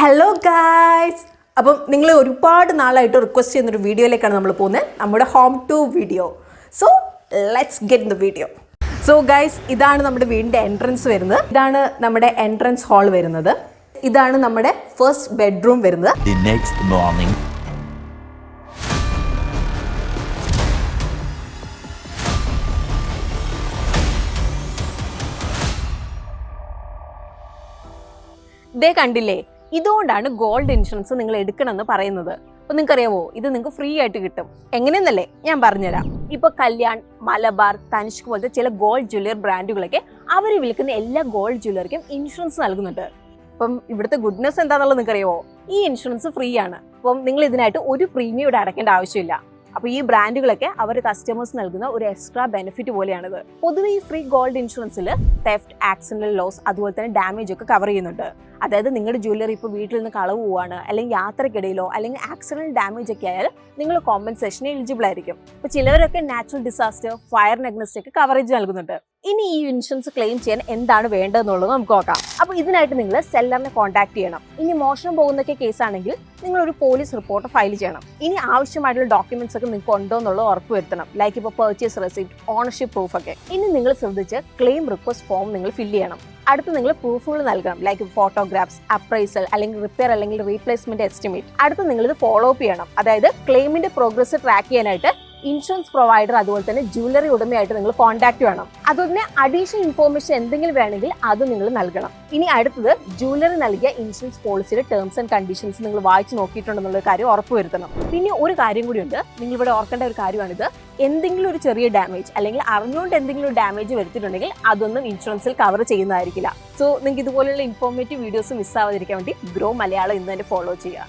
Hello guys, അപ്പം നിങ്ങൾ ഒരുപാട് നാളായിട്ട് റിക്വസ്റ്റ് ചെയ്യുന്നൊരു വീഡിയോയിലേക്കാണ് നമ്മൾ പോകുന്നത്, നമ്മുടെ home tour video. So let's get in the video. So guys, ഇതാണ് നമ്മുടെ വീടിൻ്റെ എൻട്രൻസ് വരുന്നത്. ഇതാണ് നമ്മുടെ എൻട്രൻസ് ഹാൾ വരുന്നത്. ഇതാണ് നമ്മുടെ ഫസ്റ്റ് ബെഡ്റൂം വരുന്നത്. The next morning. ഇതേ കണ്ടില്ലേ, ഇതുകൊണ്ടാണ് ഗോൾഡ് ഇൻഷുറൻസ് നിങ്ങൾ എടുക്കണമെന്ന് പറയുന്നത്. അപ്പോൾ നിങ്ങൾക്കറിയാവോ, ഇത് നിങ്ങൾക്ക് ഫ്രീ ആയിട്ട് കിട്ടും. എങ്ങനെയെന്നല്ലേ ഞാൻ പറഞ്ഞുതരാം. ഇപ്പോൾ കല്യാൺ, മലബാർ, തനിഷ്ക് പോലത്തെ ചില ഗോൾഡ് ജ്വല്ലറി ബ്രാൻഡുകളൊക്കെ അവർ വിൽക്കുന്ന എല്ലാ ഗോൾഡ് ജ്വല്ലറിക്കും ഇൻഷുറൻസ് നൽകുന്നുണ്ട്. അപ്പം ഇവിടുത്തെ ഗുഡ്നെസ് എന്താണെന്നുള്ളത് നിങ്ങൾക്കറിയാവോ, ഈ ഇൻഷുറൻസ് ഫ്രീ ആണ്. അപ്പം നിങ്ങൾ ഇതിനായിട്ട് ഒരു പ്രീമിയം ഇവിടെ അടയ്ക്കേണ്ട ആവശ്യമില്ല. അപ്പോൾ ഈ ബ്രാൻഡുകളൊക്കെ അവർ കസ്റ്റമേഴ്സ് നൽകുന്ന ഒരു എക്സ്ട്രാ ബെനിഫിറ്റ് പോലെയാണിത്. പൊതുവെ ഈ ഫ്രീ ഗോൾഡ് ഇൻഷുറൻസിൽ തെഫ്റ്റ്, ആക്സിഡന്റൽ ലോസ്, അതുപോലെ തന്നെ ഡാമേജ് ഒക്കെ കവർ ചെയ്യുന്നുണ്ട്. അതായത് നിങ്ങളുടെ ജ്വല്ലറി ഇപ്പോൾ വീട്ടിൽ നിന്ന് കളവ് പോവാണ്, അല്ലെങ്കിൽ യാത്രക്കിടയിലോ അല്ലെങ്കിൽ ആക്സിഡന്റ് ഡാമേജ് ഒക്കെ ആയാൽ നിങ്ങൾ കോമ്പൻസേഷന് എലിജിബിൾ ആയിരിക്കും. ഇപ്പോൾ ചിലവരൊക്കെ നാച്ചുറൽ ഡിസാസ്റ്റർ, ഫയർ നെഗ്നസ്റ്റ് ഒക്കെ കവറേജ് നൽകുന്നുണ്ട്. ഇനി ഈ ഇൻഷുറൻസ് ക്ലെയിം ചെയ്യാൻ എന്താണ് വേണ്ടതെന്നുള്ളത് നമുക്ക് നോക്കാം. അപ്പോൾ ഇതിനായിട്ട് നിങ്ങൾ സെല്ലറിനെ കോൺടാക്ട് ചെയ്യണം. ഇനി മോഷണം പോകുന്നൊക്കെ കേസാണെങ്കിൽ നിങ്ങൾ ഒരു പോലീസ് റിപ്പോർട്ട് ഫയൽ ചെയ്യണം. ഇനി ആവശ്യമായിട്ടുള്ള ഡോക്യുമെന്റ്സ് ഒക്കെ നിങ്ങൾക്ക് ഉണ്ടോ എന്നുള്ളത് ഉറപ്പ് വരുത്തണം. ലൈക്ക് ഇപ്പോൾ പർച്ചേസ് റെസിപ്റ്റ്, ഓണർഷിപ്പ് പ്രൂഫ് ഒക്കെ. ഇനി നിങ്ങൾ ശ്രദ്ധിച്ച് ക്ലെയിം റിക്വസ്റ്റ് ഫോം നിങ്ങൾ ഫില്ല് ചെയ്യണം. അടുത്ത് നിങ്ങൾ പ്രൂഫുകൾ നൽകണം, ലൈക്ക് ഫോട്ടോഗ്രാഫ്സ്, അപ്രൈസൽ അല്ലെങ്കിൽ റിപ്പയർ അല്ലെങ്കിൽ റീപ്ലേസ്മെന്റ് എസ്റ്റിമേറ്റ്. അടുത്ത് നിങ്ങൾ ഇത് ഫോളോ അപ്പ് ചെയ്യണം. അതായത് ക്ലെയിമിന്റെ പ്രോഗ്രസ് ട്രാക്ക് ചെയ്യാനായിട്ട് ഇൻഷുറൻസ് പ്രൊവൈഡർ അതുപോലെ തന്നെ ജ്വല്ലറി ഉടമയായിട്ട് നിങ്ങൾ കോൺടാക്ട് ചെയ്യണം. അതുപോലെ തന്നെ അഡീഷണൽ ഇൻഫോർമേഷൻ എന്തെങ്കിലും വേണമെങ്കിൽ അത് നിങ്ങൾ നൽകണം. ഇനി അടുത്തത് ജ്വല്ലറി നൽകിയ ഇൻഷുറൻസ് പോളിസിയുടെ ടേംസ് ആൻഡ് കണ്ടീഷൻസ് നിങ്ങൾ വായിച്ച് നോക്കിയിട്ടുണ്ടെന്നുള്ള കാര്യം ഉറപ്പുവരുത്തണം. പിന്നെ ഒരു കാര്യം കൂടിയുണ്ട്, നിങ്ങൾ ഇവിടെ ഓർക്കേണ്ട ഒരു കാര്യമാണിത്. എന്തെങ്കിലും ഒരു ചെറിയ ഡാമേജ് അല്ലെങ്കിൽ അറിഞ്ഞുകൊണ്ട് എന്തെങ്കിലും ഡാമേജ് വരുത്തിയിട്ടുണ്ടെങ്കിൽ അതൊന്നും ഇൻഷുറൻസിൽ കവർ ചെയ്യുന്നതായിരിക്കില്ല. സോ നിങ്ങൾക്ക് ഇതുപോലെയുള്ള ഇൻഫോർമേറ്റീവ് വീഡിയോസ് മിസ്സാവാതിരിക്കാൻ വേണ്ടി ഗ്രോ മലയാളം ഇന്ന് തന്നെ ഫോളോ ചെയ്യുക.